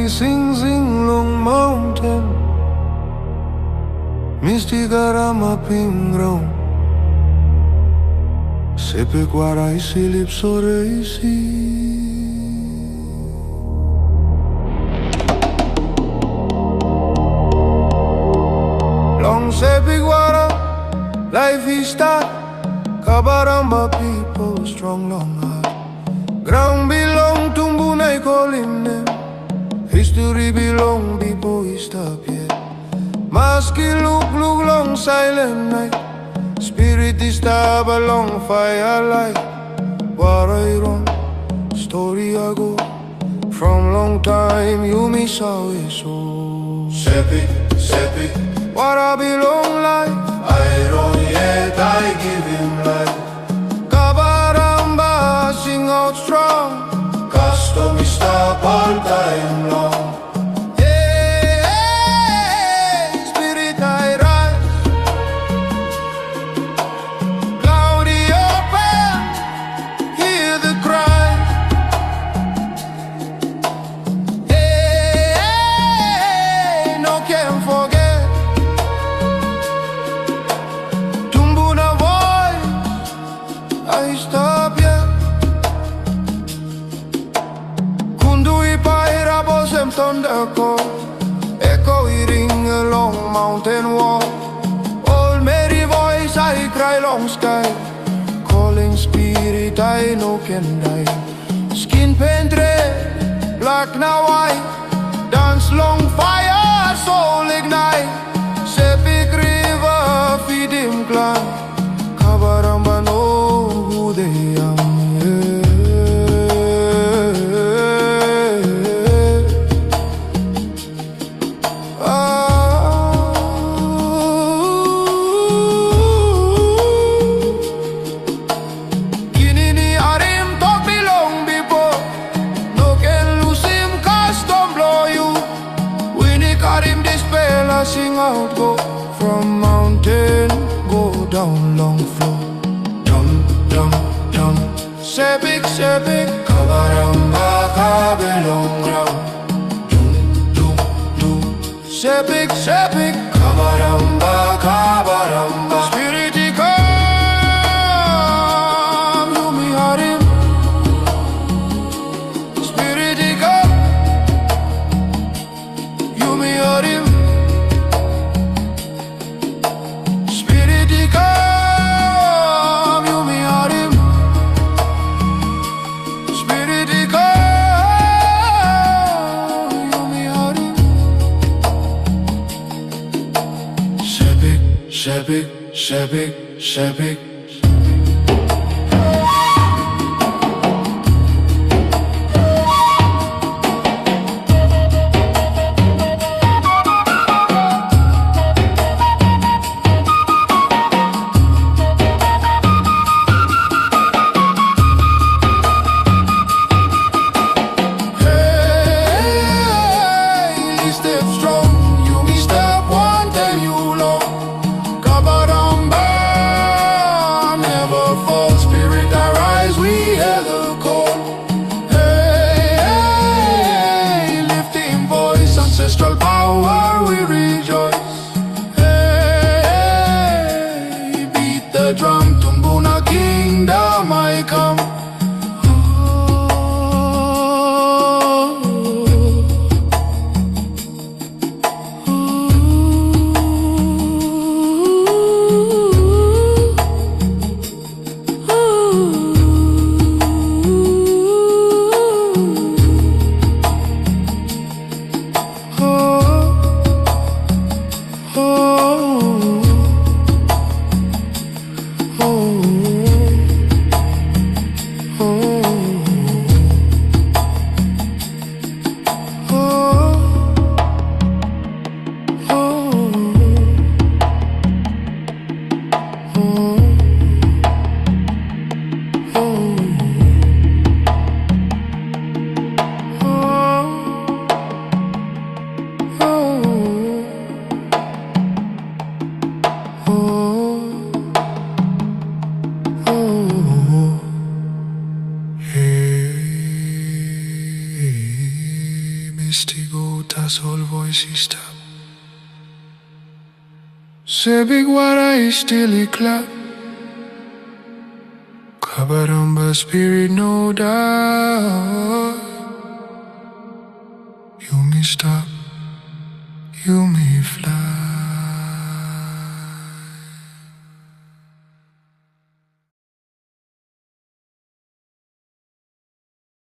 sing sing long mountain, misty garama pingrão. Sepe guara isilip sore isi. Long sepe guara, life is start. Kambaramba people strong long heart. Ground belong to Mbunai calling them. History belong people stop yet. Maski look long silent night. Spirit is stab along firelight. What I run, story I go. From long time you miss how it so. Sepi, sepi, What I belong life. I don't yet, I give him life. Kambaramba sing out strong. Custom is stop all time long. Spirit I rise. Cloudy open, hear the cry. No can forget. Tumbuna voice, I stop yet. Kundui paira bosem thunder call. Echoing along mountain wall. Old Mary voice I cry long sky. Calling spirit I know can die. Skin paint red, black now white. Dance long fire, soul ignite. Sepik river feed him climb. Kambaramba know who they are. Sing out, go from mountain, go down long flow. Dum, dum, dum. Sepik, sepik, Kambaramba kabelong ground. dum, dum, dum. Sepik, sepik, Kambaramba, Kambaramba. spirit he come, you me heart him. Spirit he come, you me heart him. Sepik, sepik, sepik. Hey, step strong, you me step one day you long. Kambaramba istigo tas all voices tap. Se big wara istili clap. Kambaramba spirit no doubt. You may stop, you may fly.